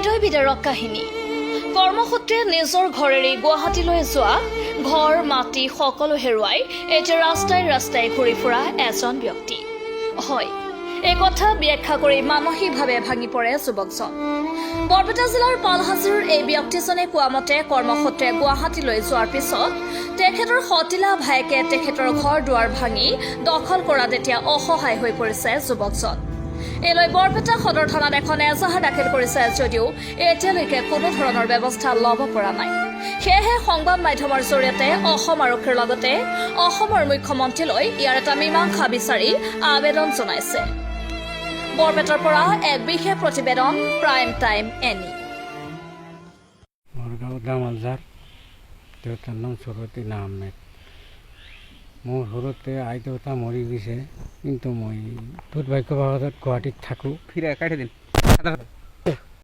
হৃদয় বিদাৰক কাহিনী। কৰ্মসূত্ৰে নিজৰ ঘৰেৰে গুৱাহাটীলৈ যোৱা ঘৰ মাটি সকলো হেৰুৱাই এতিয়া ৰাস্তাই ৰাস্তাই ঘূৰি ফুৰা এজন ব্যক্তি। হয়, এই কথা ব্যাখ্যা কৰি মানসিকভাৱে ভাঙি পৰে যুৱকজন। বৰপেটা জিলাৰ পালহাজীৰ এই ব্যক্তিজনে কোৱা মতে কৰ্মসূত্ৰে গুৱাহাটীলৈ যোৱাৰ পিছত তেখেতৰ সতিলা ভায়েকে তেখেতৰ ঘৰ দুৱাৰ ভাঙি দখল কৰাত এতিয়া অসহায় হৈ পৰিছে যুৱকজন। এলৈ বৰপেটা সদৰ থানাত এখন এজাহাৰ দাখিল কৰিছে যদিও এতিয়ালৈকে কোনো ধৰণৰ ব্যৱস্থা ল'ব পৰা নাই। সেয়েহে সংবাদ মাধ্যমৰ জৰিয়তে অসম আৰক্ষীৰ লগতে অসমৰ মুখ্যমন্ত্ৰীলৈ ইয়াৰ এটা মীমাংসা বিচাৰি আবেদন জনাইছে। বৰপেটাৰ পৰা এক বিশেষ প্ৰতিবেদন প্ৰাইম টাইম এনি। দেউতাৰ নাম সৰতী আহমেদ। মোৰ সৰুতে আই দেউতা মৰি গৈছে, কিন্তু মই দুৰ্ভাগ্যবশতঃ গুৱাহাটীত থাকোঁ।